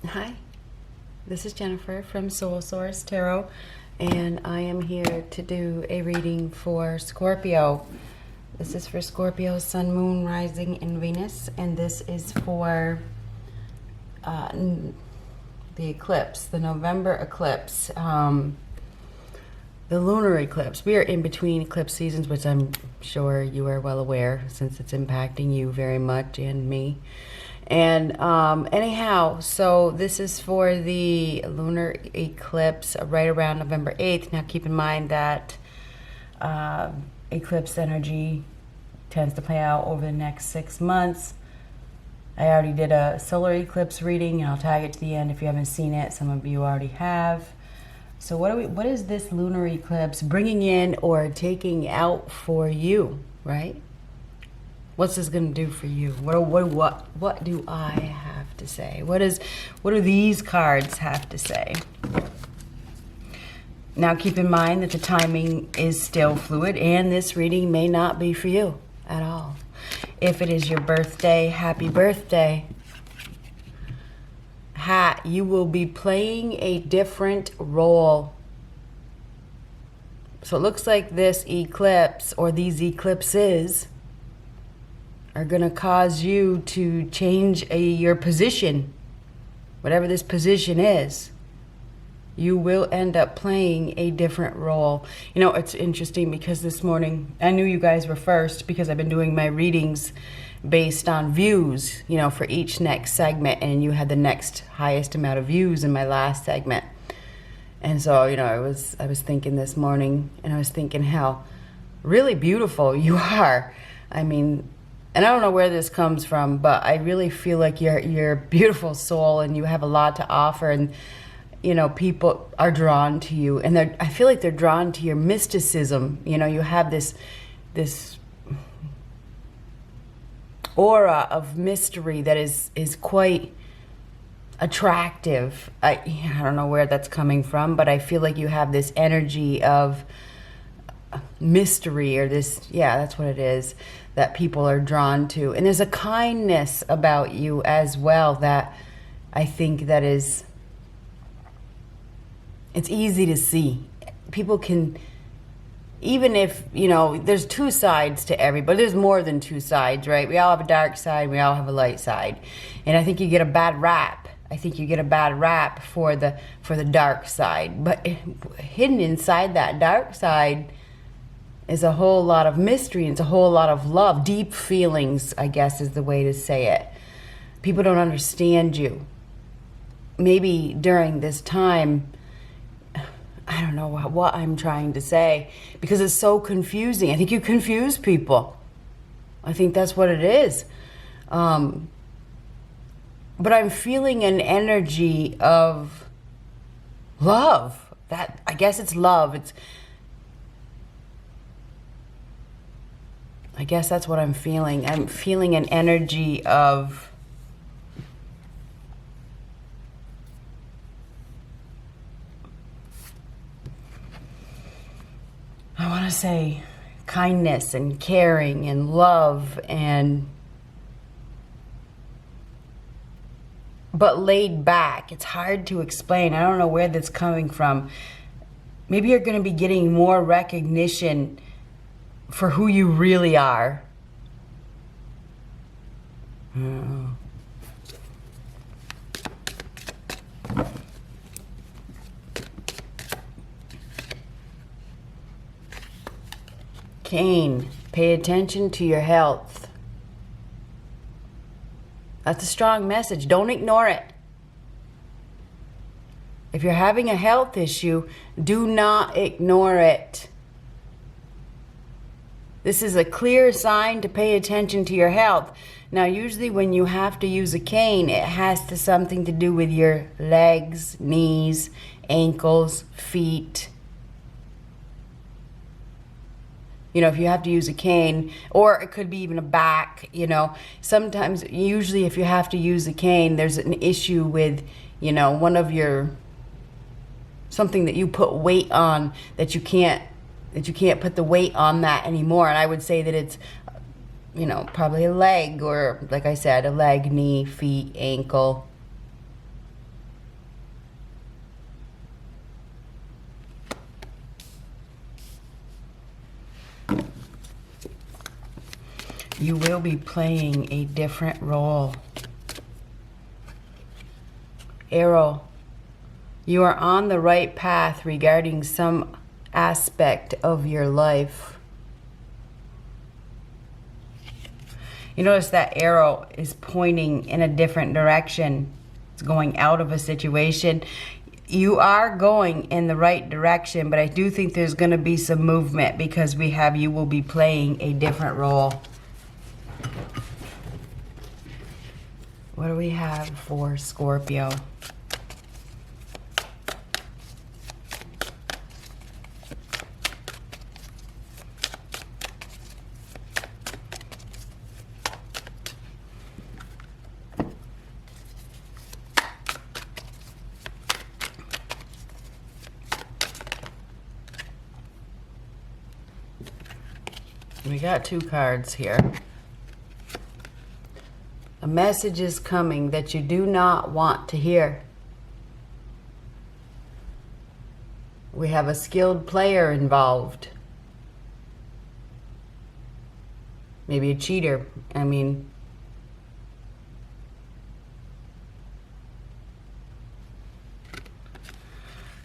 Hi, this is Jennifer from Soul Source Tarot, and I am here to do a reading for Scorpio. This is for Scorpio, Sun, Moon, Rising, and Venus, and this is for the eclipse, the November eclipse, the lunar eclipse. We are in between eclipse seasons, which I'm sure you are well aware since it's impacting you very much and me. And anyhow, so this is for the lunar eclipse right around November 8th. Now keep in mind that eclipse energy tends to play out over the next 6 months. I already did a solar eclipse reading, and I'll tag it to the end if you haven't seen it. Some of you already have. So what is this lunar eclipse bringing in or taking out for you, right? What's this going to do for you? What do I have to say? What do these cards have to say? Now keep in mind that the timing is still fluid and this reading may not be for you at all. If it is your birthday, happy birthday. You will be playing a different role. So it looks like this eclipse or these eclipses are going to cause you to change your position. Whatever this position is, you will end up playing a different role. You know, it's interesting because this morning, I knew you guys were first because I've been doing my readings based on views, you know, for each next segment, and you had the next highest amount of views in my last segment. And so, you know, I was thinking this morning, and I was thinking how really beautiful you are. I mean, and I don't know where this comes from, but I really feel like you're a beautiful soul and you have a lot to offer, and you know, people are drawn to you, and I feel like they're drawn to your mysticism. You know, you have this aura of mystery that is quite attractive. I don't know where that's coming from, but I feel like you have this energy of mystery, or this, yeah, that's what it is, that people are drawn to. And there's a kindness about you as well that I think that is, it's easy to see. People can, even if, you know, there's two sides to everybody. There's more than two sides, right? We all have a dark side, we all have a light side. And I think you get a bad rap. I think you get a bad rap for the dark side. But hidden inside that dark side is a whole lot of mystery, and it's a whole lot of love, deep feelings, I guess is the way to say it. People don't understand you. Maybe during this time, I don't know what I'm trying to say, because it's so confusing. I think you confuse people. I think that's what it is. But I'm feeling an energy of love. That, I guess it's love. I guess that's what I'm feeling. I'm feeling an energy of I want to say kindness and caring and love, but laid back. It's hard to explain. I don't know where that's coming from. Maybe you're going to be getting more recognition for who you really are. Cain, pay attention to your health. That's a strong message. Don't ignore it. If you're having a health issue, do not ignore it. This is a clear sign to pay attention to your health. Now, usually when you have to use a cane, it has something to do with your legs, knees, ankles, feet. You know, if you have to use a cane, or it could be even a back, you know. Sometimes, usually if you have to use a cane, there's an issue with, you know, one of your, something that you put weight on that you can't put the weight on that anymore. And I would say that it's, you know, probably a leg, or like I said, a leg, knee, feet, ankle. You will be playing a different role. Arrow. You are on the right path regarding some aspect of your life. You notice that arrow is pointing in a different direction. It's going out of a situation. You are going in the right direction, but I do think there's going to be some movement because we have you will be playing a different role. What do we have for Scorpio? We got 2 cards here. A message is coming that you do not want to hear. We have a skilled player involved. Maybe a cheater. I mean,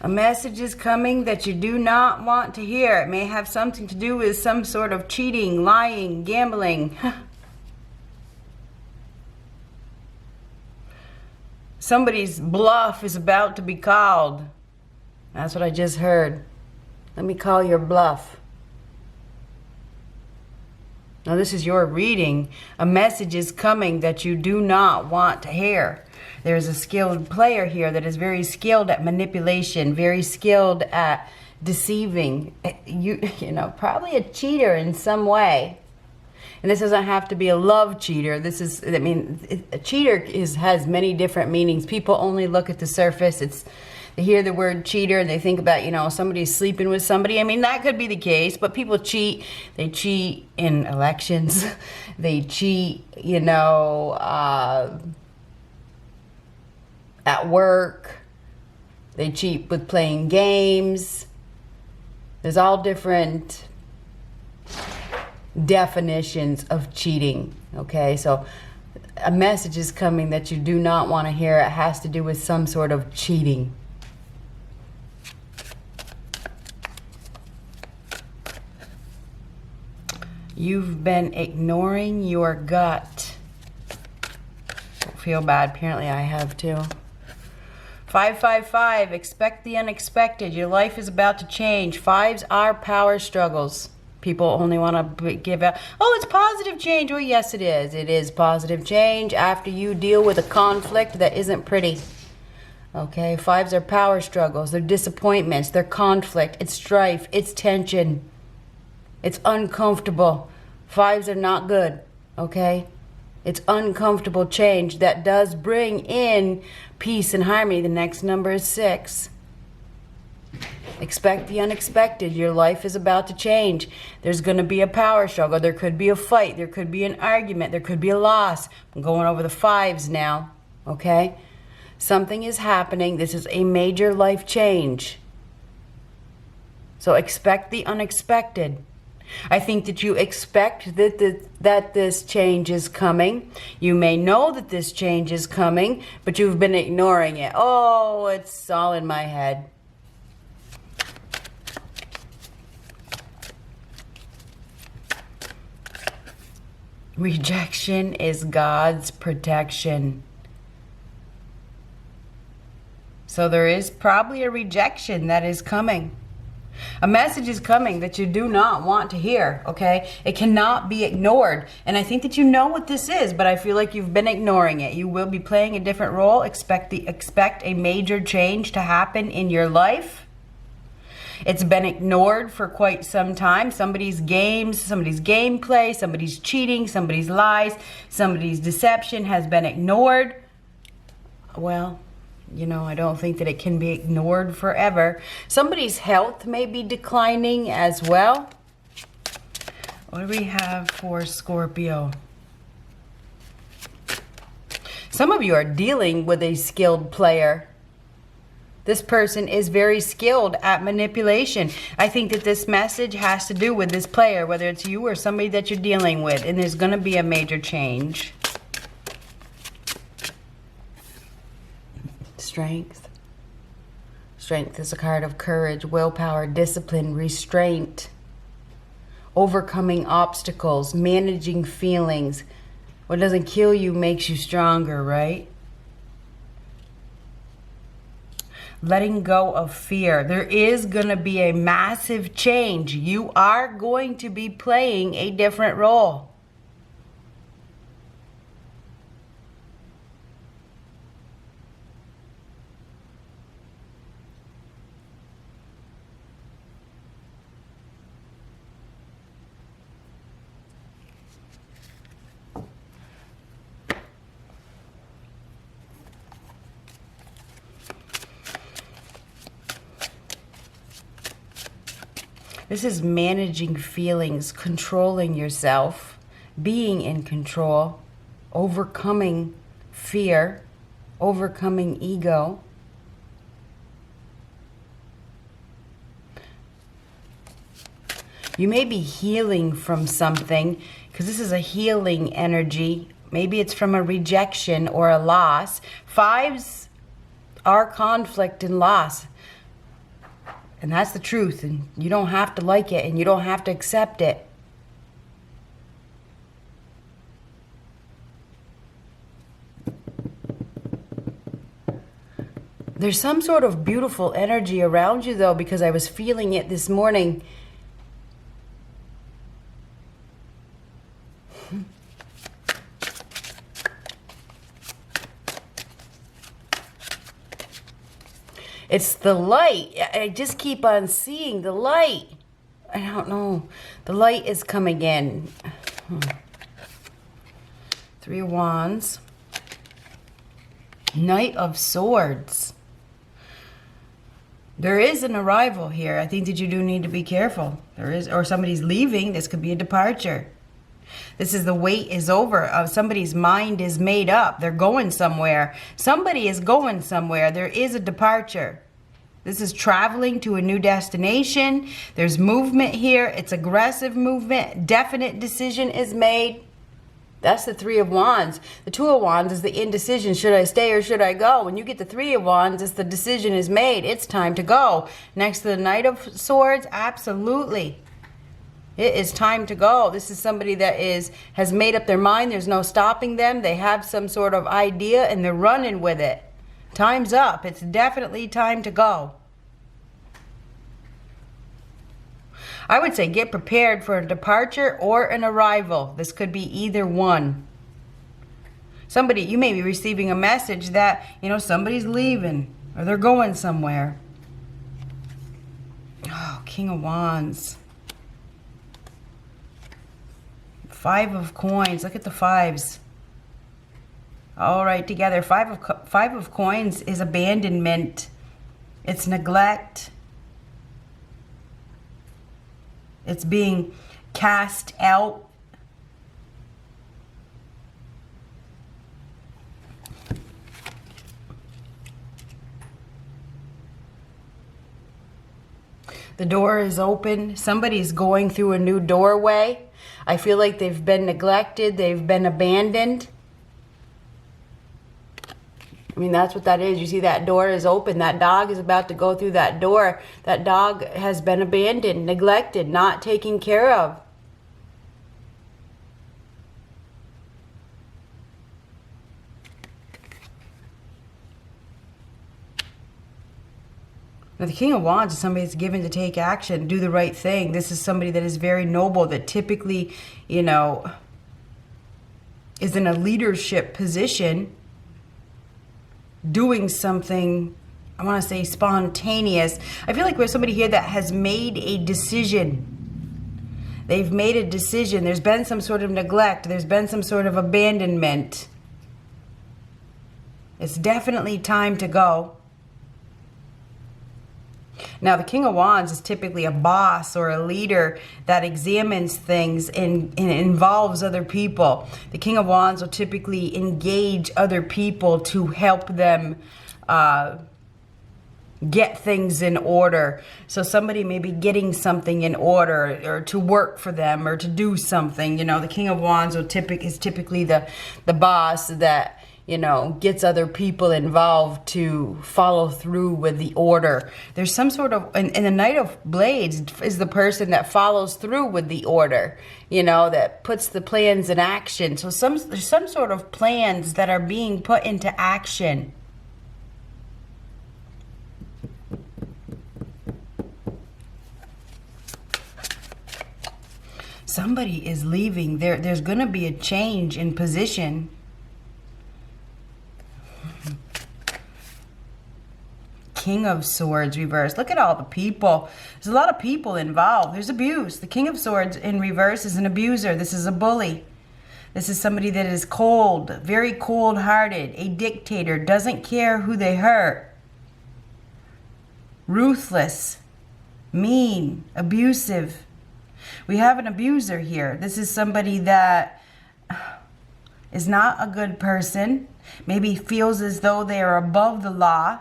a message is coming that you do not want to hear. It may have something to do with some sort of cheating, lying, gambling. Somebody's bluff is about to be called. That's what I just heard. Let me call your bluff. Now this is your reading. A message is coming that you do not want to hear. There's a skilled player here that is very skilled at manipulation, very skilled at deceiving. You know, probably a cheater in some way. And this doesn't have to be a love cheater. This is, I mean, a cheater has many different meanings. People only look at the surface. They hear the word cheater and they think about, you know, somebody's sleeping with somebody. I mean, that could be the case, but people cheat. They cheat in elections. They cheat, you know, at work. They cheat with playing games. There's all different definitions of cheating. Okay, so a message is coming that you do not want to hear. It has to do with some sort of cheating. You've been ignoring your gut. Don't feel bad. Apparently I have too. 555, expect the unexpected. Your life is about to change. 5s are power struggles. People only want to give out, oh, it's positive change. Well, yes, it is. It is positive change after you deal with a conflict that isn't pretty. Okay, 5s are power struggles. They're disappointments. They're conflict. It's strife. It's tension. It's uncomfortable. 5s are not good. Okay? It's uncomfortable change that does bring in peace and harmony. The next number is 6. Expect the unexpected. Your life is about to change. There's going to be a power struggle. There could be a fight. There could be an argument. There could be a loss. I'm going over the 5s now. Okay? Something is happening. This is a major life change. So expect the unexpected. I think that you expect that this change is coming. You may know that this change is coming, but you've been ignoring it. Oh, it's all in my head. Rejection is God's protection. So there is probably a rejection that is coming. A message is coming that you do not want to hear, okay? It cannot be ignored. And I think that you know what this is, but I feel like you've been ignoring it. You will be playing a different role. Expect a major change to happen in your life. It's been ignored for quite some time. Somebody's games, somebody's gameplay, somebody's cheating, somebody's lies, somebody's deception has been ignored. Well, you know, I don't think that it can be ignored forever. Somebody's health may be declining as well. What do we have for Scorpio? Some of you are dealing with a skilled player. This person is very skilled at manipulation. I think that this message has to do with this player, whether it's you or somebody that you're dealing with. And there's going to be a major change. Strength. Strength is a card of courage, willpower, discipline, restraint. Overcoming obstacles, managing feelings. What doesn't kill you makes you stronger, right? Letting go of fear. There is going to be a massive change. You are going to be playing a different role. This is managing feelings, controlling yourself, being in control, overcoming fear, overcoming ego. You may be healing from something, because this is a healing energy. Maybe it's from a rejection or a loss. Fives are conflict and loss. And that's the truth. And you don't have to like it, and you don't have to accept it. There's some sort of beautiful energy around you, though, because I was feeling it this morning. It's the light. I just keep on seeing the light. I don't know. The light is coming in. Three of Wands. Knight of Swords. There is an arrival here. I think that you do need to be careful. There is, or somebody's leaving. This could be a departure. This is the wait is over. Somebody's mind is made up. They're going somewhere. Somebody is going somewhere. There is a departure. This is traveling to a new destination. There's movement here. It's aggressive movement. Definite decision is made. That's the Three of Wands. The Two of Wands is the indecision. Should I stay or should I go? When you get the Three of Wands, it's the decision is made. It's time to go. Next to the Knight of Swords, absolutely. It is time to go. This is somebody that has made up their mind. There's no stopping them. They have some sort of idea and they're running with it. Time's up. It's definitely time to go. I would say get prepared for a departure or an arrival. This could be either one. Somebody, you may be receiving a message that, somebody's leaving or they're going somewhere. Oh, King of Wands. Five of Coins. Look at the fives. All right, together. Five of Coins is abandonment. It's neglect. It's being cast out. The door is open. Somebody's going through a new doorway. I feel like they've been neglected. They've been abandoned. I mean, that's what that is. You see that door is open. That dog is about to go through that door. That dog has been abandoned, neglected, not taken care of. Now, the King of Wands is somebody that's given to take action, do the right thing. This is somebody that is very noble, that typically, is in a leadership position, doing something, I want to say spontaneous. I feel like we're somebody here that has made a decision. They've made a decision. There's been some sort of neglect. There's been some sort of abandonment. It's definitely time to go. Now, the King of Wands is typically a boss or a leader that examines things and involves other people. The King of Wands will typically engage other people to help them get things in order. So somebody may be getting something in order, or to work for them, or to do something. You know, the King of Wands is typically the boss that, you know, gets other people involved to follow through with the order. There's some sort of, and the Knight of Blades is the person that follows through with the order, you know, that puts the plans in action. So there's some sort of plans that are being put into action. Somebody is leaving. There's going to be a change in position. King of Swords reverse. Look at all the people. There's a lot of people involved. There's abuse. The King of Swords in reverse is an abuser. This is a bully. This is somebody that is cold, very cold-hearted, a dictator, doesn't care who they hurt. Ruthless, mean, abusive. We have an abuser here. This is somebody that is not a good person. Maybe feels as though they are above the law.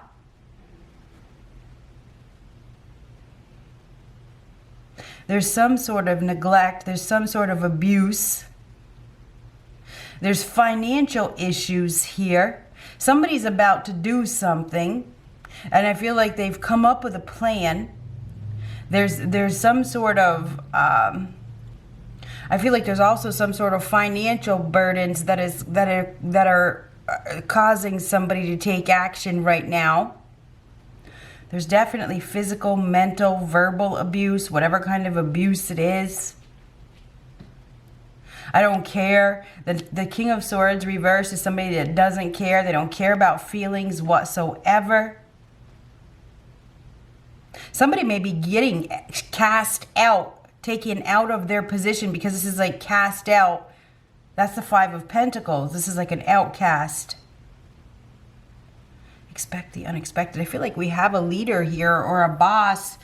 There's some sort of neglect. There's some sort of abuse. There's financial issues here. Somebody's about to do something, and I feel like they've come up with a plan. There's some sort of, I feel like there's also some sort of financial burdens that are causing somebody to take action right now. There's definitely physical, mental, verbal abuse, whatever kind of abuse it is. I don't care. The King of Swords reverse is somebody that doesn't care. They don't care about feelings whatsoever. Somebody may be getting cast out, taken out of their position, because this is like cast out. That's the Five of Pentacles. This is like an outcast. Expect the unexpected. I feel like we have a leader here, or a boss,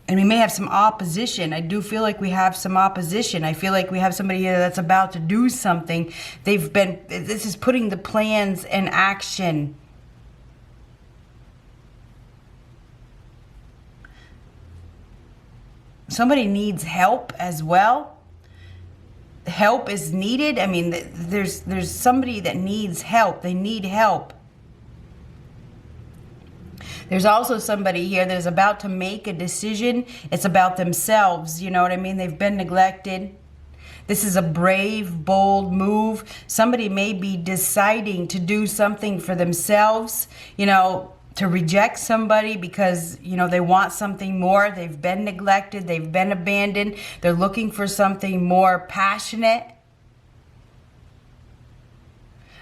and we may have some opposition. I do feel like we have some opposition. I feel like we have somebody here that's about to do something. This is putting the plans in action. Somebody needs help as well. Help is needed. I mean, there's somebody that needs help. They need help. There's also somebody here that is about to make a decision. It's about themselves. You know what I mean? They've been neglected. This is a brave, bold move. Somebody may be deciding to do something for themselves, you know, to reject somebody because, you know, they want something more. They've been neglected. They've been abandoned. They're looking for something more passionate.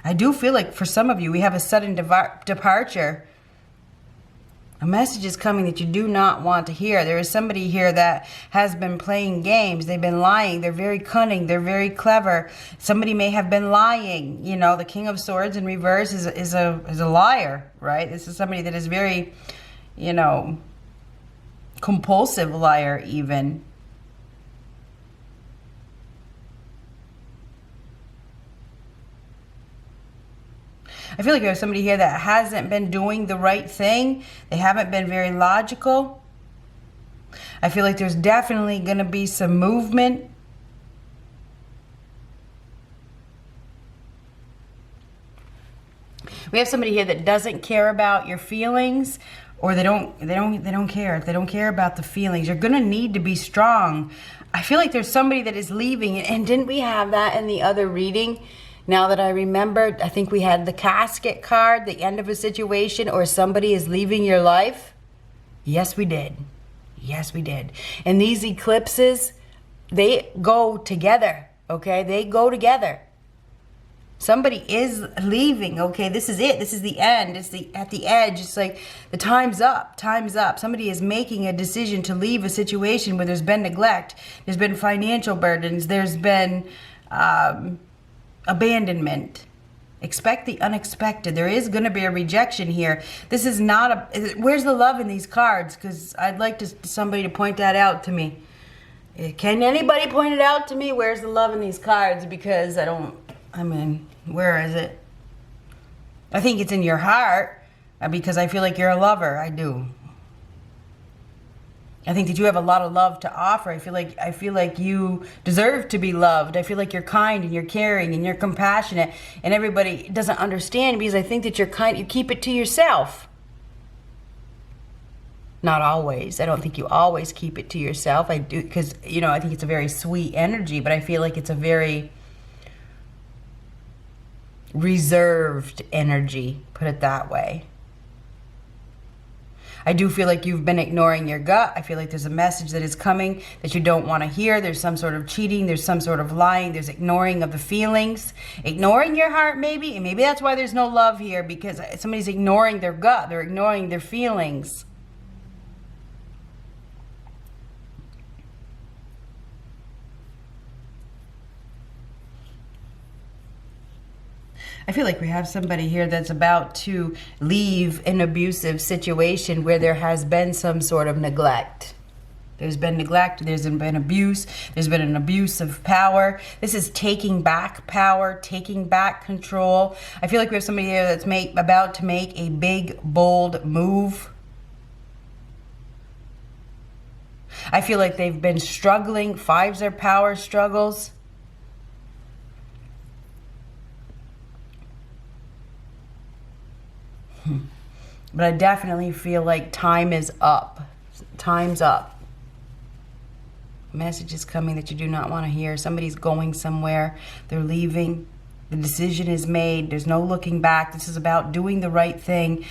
I do feel like for some of you, we have a sudden departure. A message is coming that you do not want to hear. There is somebody here that has been playing games. They've been lying. They're very cunning. They're very clever. Somebody may have been lying. You know, the King of Swords in reverse is a liar, right? This is somebody that is very, you know, compulsive liar even. I feel like there's somebody here that hasn't been doing the right thing. They haven't been very logical. I feel like there's definitely going to be some movement. We have somebody here that doesn't care about your feelings, or they don't care. If they don't care about the feelings, you're going to need to be strong. I feel like there's somebody that is leaving, and didn't we have that in the other reading? Now that I remembered, I think we had the casket card, the end of a situation, or somebody is leaving your life. Yes, we did. Yes, we did. And these eclipses, they go together, okay? They go together. Somebody is leaving, okay? This is it. This is the end. It's at the edge. It's like the time's up. Time's up. Somebody is making a decision to leave a situation where there's been neglect. There's been financial burdens. There's been abandonment. Expect the unexpected. There is going to be a rejection here. This is not a... Where's the love in these cards? Because I'd like somebody to point that out to me. Can anybody point it out to me? Where's the love in these cards? Because I mean, where is it? I think it's in your heart. because I feel like you're a lover. I do. I think that you have a lot of love to offer. I feel like you deserve to be loved. I feel like you're kind and you're caring and you're compassionate, and everybody doesn't understand because I think that you're kind. You keep it to yourself. Not always. I don't think you always keep it to yourself. I do, because, you know, I think it's a very sweet energy, but I feel like it's a very reserved energy, put it that way. I do feel like you've been ignoring your gut. I feel like there's a message that is coming that you don't want to hear. There's some sort of cheating. There's some sort of lying. There's ignoring of the feelings. Ignoring your heart, maybe. And maybe that's why there's no love here, because somebody's ignoring their gut. They're ignoring their feelings. I feel like we have somebody here that's about to leave an abusive situation where there has been some sort of neglect. There's been neglect, there's been abuse, there's been an abuse of power. This is taking back power, taking back control. I feel like we have somebody here that's about to make a big, bold move. I feel like they've been struggling. Fives are power struggles. But I definitely feel like time is up. Time's up. A message is coming that you do not want to hear. Somebody's going somewhere. They're leaving. The decision is made. There's no looking back. This is about doing the right thing.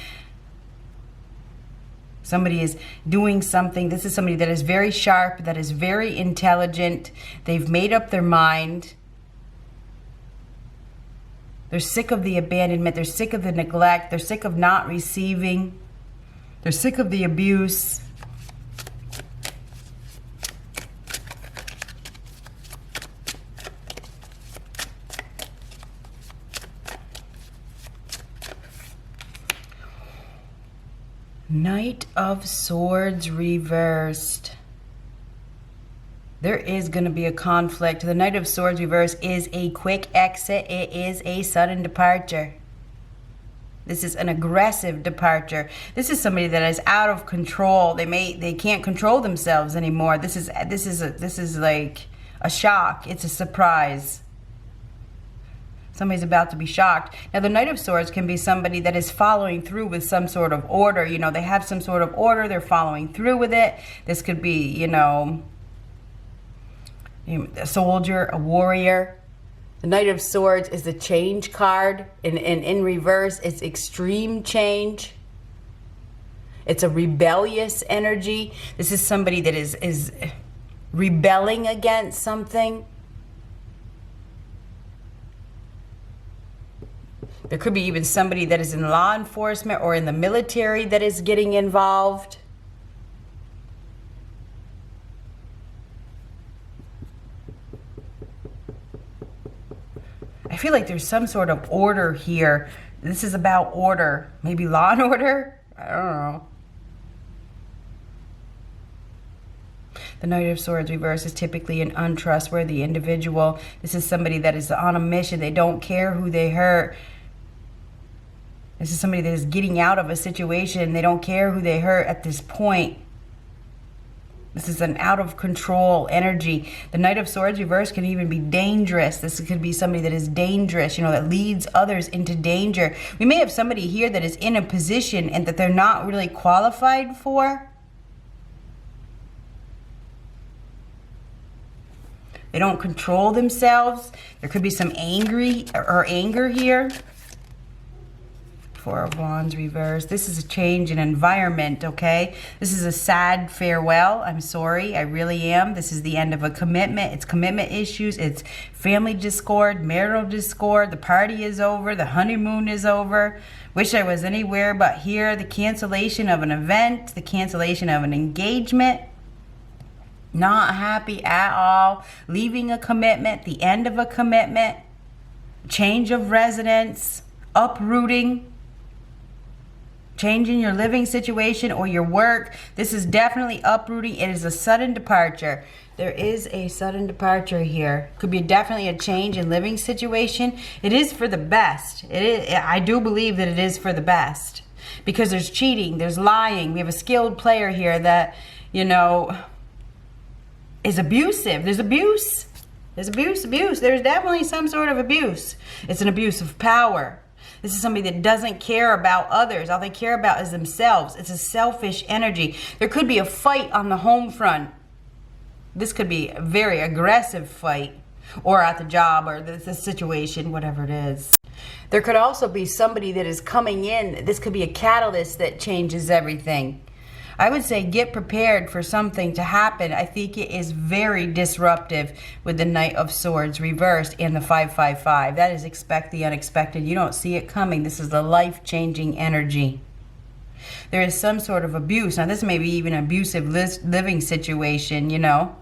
Somebody is doing something. This is somebody that is very sharp, that is very intelligent. They've made up their mind. They're sick of the abandonment. They're sick of the neglect. They're sick of not receiving. They're sick of the abuse. Knight of Swords reversed. There is going to be a conflict. The Knight of Swords reverse is a quick exit. It is a sudden departure. This is an aggressive departure. This is somebody that is out of control. They can't control themselves anymore. This is like a shock. It's a surprise. Somebody's about to be shocked. Now, the Knight of Swords can be somebody that is following through with some sort of order. You know, they have some sort of order. They're following through with it. This could be, you know, a soldier, a warrior. The Knight of Swords is the change card. And in reverse, it's extreme change. It's a rebellious energy. This is somebody that is rebelling against something. There could be even somebody that is in law enforcement or in the military that is getting involved. I feel like there's some sort of order here. This is about order. Maybe law and order? I don't know. The Knight of Swords reverse is typically an untrustworthy individual. This is somebody that is on a mission. They don't care who they hurt. This is somebody that is getting out of a situation. They don't care who they hurt at this point. This is an out of control energy. The Knight of Swords reverse can even be dangerous. This could be somebody that is dangerous, you know, that leads others into danger. We may have somebody here that is in a position and that they're not really qualified for. They don't control themselves. There could be some anger here. Four of Wands reverse. This is a change in environment, okay? This is a sad farewell. I'm sorry. I really am. This is the end of a commitment. It's commitment issues. It's family discord, marital discord. The party is over. The honeymoon is over. Wish I was anywhere but here. The cancellation of an event. The cancellation of an engagement. Not happy at all. Leaving a commitment. The end of a commitment. Change of residence. Uprooting. Changing your living situation or your work. This is definitely uprooting. It is a sudden departure. There is a sudden departure here. Could be definitely a change in living situation. It is for the best. I do believe that it is for the best. because there's cheating, there's lying. We have a skilled player here that, you know, is abusive. There's abuse. There's abuse. There's definitely some sort of abuse. It's an abuse of power. This is somebody that doesn't care about others. All they care about is themselves. It's a selfish energy. There could be a fight on the home front. This could be a very aggressive fight, or at the job, or the situation, whatever it is. There could also be somebody that is coming in. This could be a catalyst that changes everything. I would say get prepared for something to happen. I think it is very disruptive with the Knight of Swords reversed and the 555. That is expect the unexpected. You don't see it coming. This is the life-changing energy. There is some sort of abuse. Now, this may be even an abusive living situation, you know.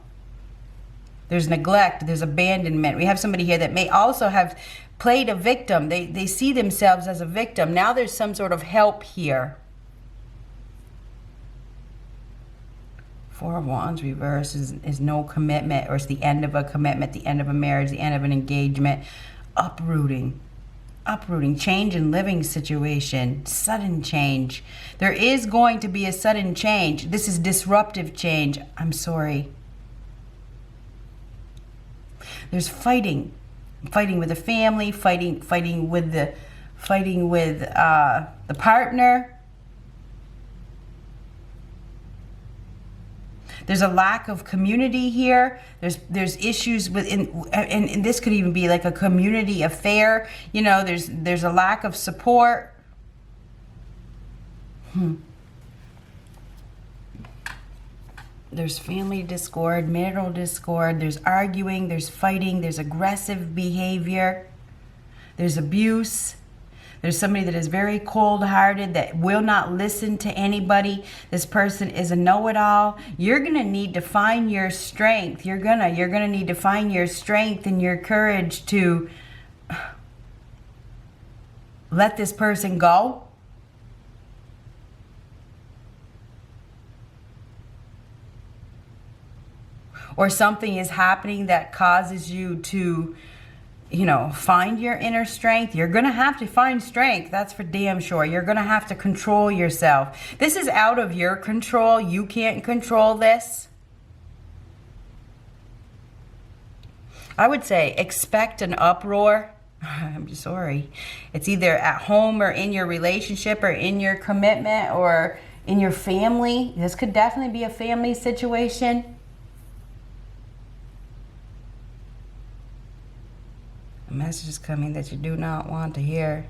There's neglect. There's abandonment. We have somebody here that may also have played a victim. They see themselves as a victim. Now there's some sort of help here. Four of Wands reverse is no commitment, or it's the end of a commitment, the end of a marriage, the end of an engagement. Uprooting, change in living situation, sudden change. There is going to be a sudden change. This is disruptive change. I'm sorry. There's fighting with the family, fighting with the partner. There's a lack of community here. There's issues within, and this could even be like a community affair. You know, there's a lack of support. There's family discord, marital discord. There's arguing. There's fighting. There's aggressive behavior. There's abuse. There's somebody that is very cold-hearted, that will not listen to anybody. This person is a know-it-all. You're going to need to find your strength. You're going to need to find your strength and your courage to let this person go. Or something is happening that causes you to, you know, find your inner strength. You're going to have to find strength. That's for damn sure. You're going to have to control yourself. This is out of your control. You can't control this. I would say expect an uproar. I'm sorry. It's either at home or in your relationship or in your commitment or in your family. This could definitely be a family situation. A message is coming that you do not want to hear.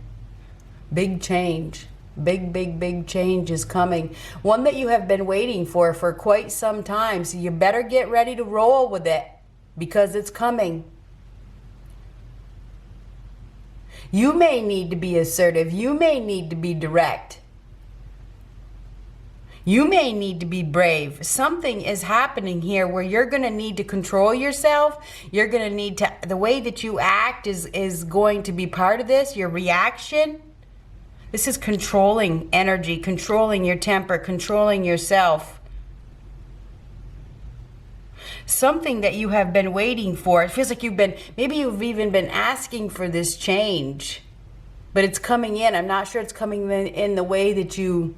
Big change. Big change is coming. One that you have been waiting for quite some time. So you better get ready to roll with it, because it's coming. You may need to be assertive. You may need to be direct. You may need to be brave. Something is happening here where you're going to need to control yourself. You're going to need to, the way that you act is going to be part of this, your reaction. This is controlling energy, controlling your temper, controlling yourself. Something that you have been waiting for. It feels like maybe you've even been asking for this change, but it's coming in. I'm not sure it's coming in the way that you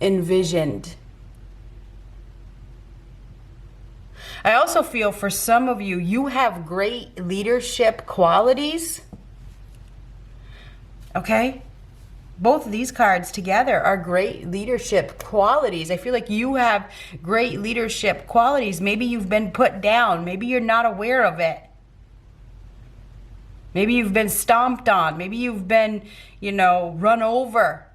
envisioned. I also feel for some of you, you have great leadership qualities. Okay? Both of these cards together are great leadership qualities. I feel like you have great leadership qualities. Maybe you've been put down. Maybe you're not aware of it. Maybe you've been stomped on. Maybe you've been, run over.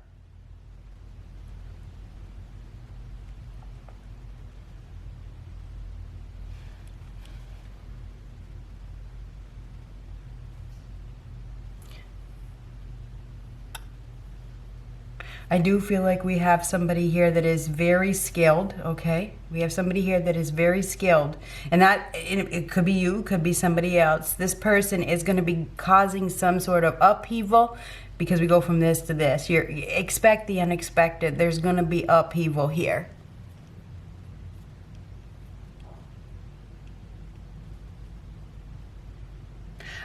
I do feel like we have somebody here that is very skilled, okay? We have somebody here that is very skilled. And it could be you, could be somebody else. This person is going to be causing some sort of upheaval, because we go from this to this. You expect the unexpected. There's going to be upheaval here.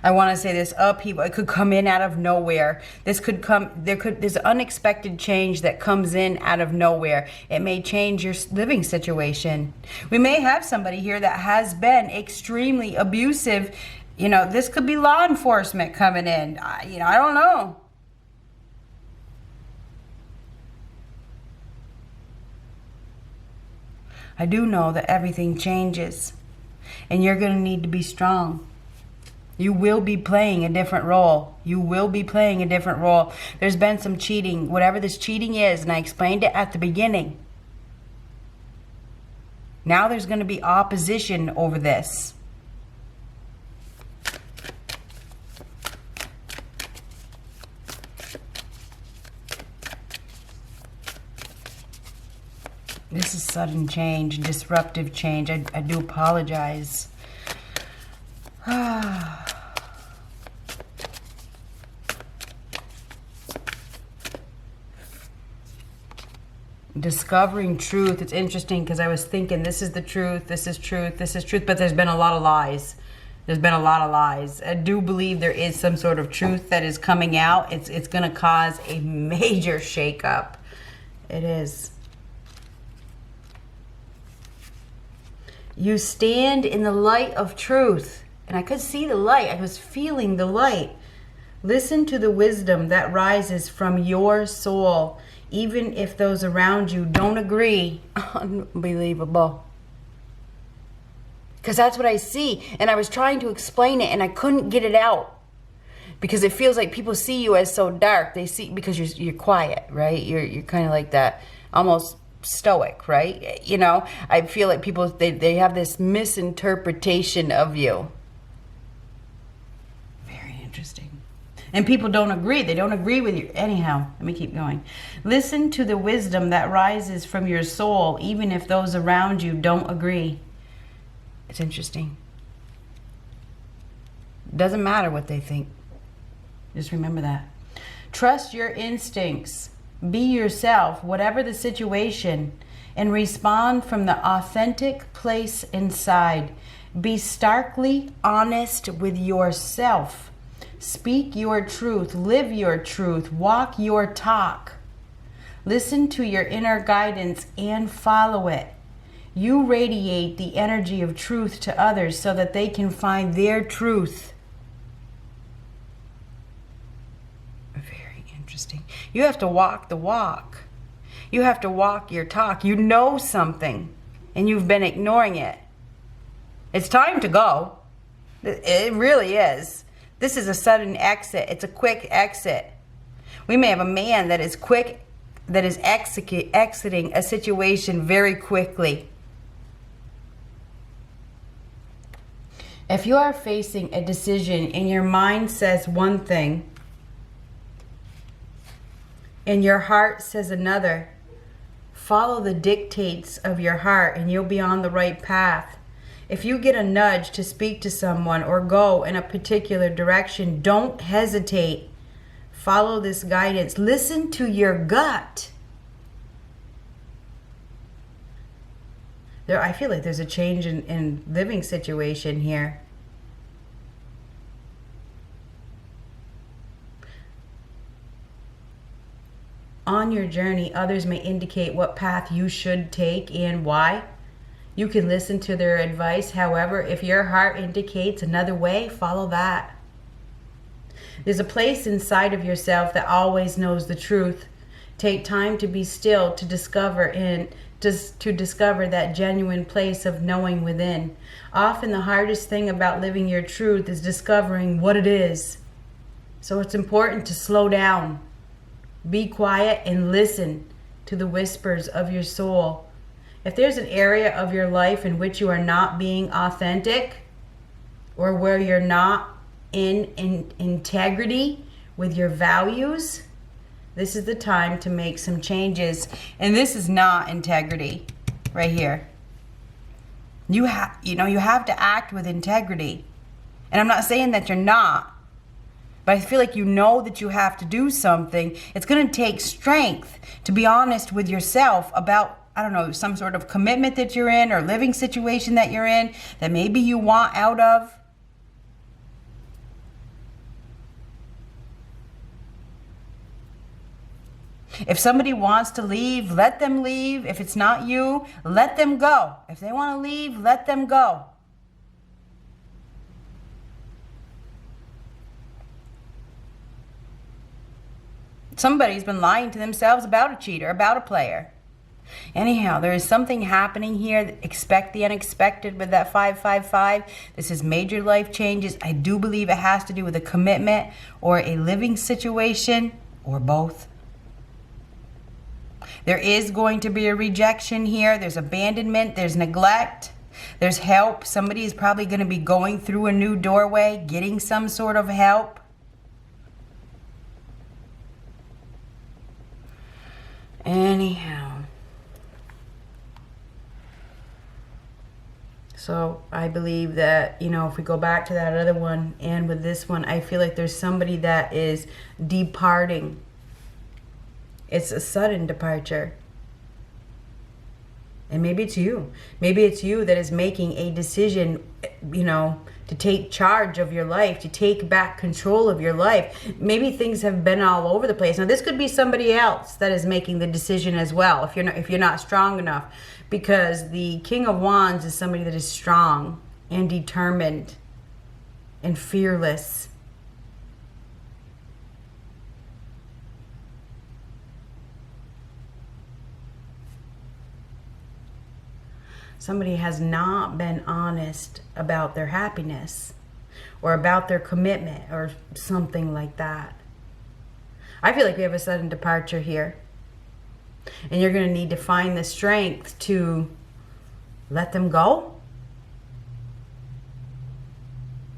I want to say this upheaval. It could come in out of nowhere. There's unexpected change that comes in out of nowhere. It may change your living situation. We may have somebody here that has been extremely abusive. You know, this could be law enforcement coming in. I don't know. I do know that everything changes, and you're going to need to be strong. You will be playing a different role. You will be playing a different role. There's been some cheating, whatever this cheating is, and I explained it at the beginning. Now there's going to be opposition over this. This is sudden change, disruptive change. I do apologize. Discovering truth. It's interesting because I was thinking this is the truth, this is truth, this is truth, but there's been a lot of lies. There's been a lot of lies. I do believe there is some sort of truth that is coming out. It's going to cause a major shakeup. It is. You stand in the light of truth. And I could see the light. I was feeling the light. Listen to the wisdom that rises from your soul, even if those around you don't agree. Unbelievable. Because that's what I see. And I was trying to explain it and I couldn't get it out. Because it feels like people see you as so dark. They see, because you're quiet, right? You're kind of like that, almost stoic, right? You know, I feel like people, they have this misinterpretation of you. Very interesting. And people don't agree. They don't agree with you. Anyhow, let me keep going. Listen to the wisdom that rises from your soul, even if those around you don't agree. It's interesting. Doesn't matter what they think. Just remember that. Trust your instincts. Be yourself, whatever the situation, and respond from the authentic place inside. Be starkly honest with yourself. Speak your truth, live your truth, walk your talk. Listen to your inner guidance and follow it. You radiate the energy of truth to others so that they can find their truth. Interesting. You have to walk the walk. You have to walk your talk. You know something and you've been ignoring it. It's time to go. It really is. This is a sudden exit. It's a quick exit. We may have a man that is quick, that is exiting a situation very quickly. If you are facing a decision and your mind says one thing, and your heart says another, follow the dictates of your heart and you'll be on the right path. If you get a nudge to speak to someone or go in a particular direction, don't hesitate. Follow this guidance. Listen to your gut. I feel like there's a change in living situation here. On your journey, others may indicate what path you should take and why. You can listen to their advice. However, if your heart indicates another way, follow that. There's a place inside of yourself that always knows the truth. Take time to be still to discover that genuine place of knowing within. Often the hardest thing about living your truth is discovering what it is. So it's important to slow down. Be quiet and listen to the whispers of your soul. If there's an area of your life in which you are not being authentic, or where you're not in integrity with your values, this is the time to make some changes. And this is not integrity right here. You have to act with integrity. And I'm not saying that you're not. But I feel like you know that you have to do something. It's going to take strength to be honest with yourself about, I don't know, some sort of commitment that you're in or living situation that you're in that maybe you want out of. If somebody wants to leave, let them leave. If it's not you, let them go. If they want to leave, let them go. Somebody's been lying to themselves about a cheater, about a player. Anyhow, there is something happening here. Expect the unexpected with that 555. This is major life changes. I do believe it has to do with a commitment or a living situation or both. There is going to be a rejection here. There's abandonment. There's neglect. There's help. Somebody is probably going to be going through a new doorway, getting some sort of help. Anyhow. So I believe that, if we go back to that other one and with this one, I feel like there's somebody that is departing. It's a sudden departure. And maybe it's you. Maybe it's you that is making a decision, to take charge of your life, to take back control of your life. Maybe things have been all over the place. Now, this could be somebody else that is making the decision as well, if you're not strong enough. Because the King of Wands is somebody that is strong and determined and fearless. Somebody has not been honest about their happiness or about their commitment or something like that. I feel like we have a sudden departure here. And you're going to need to find the strength to let them go.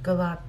Good luck.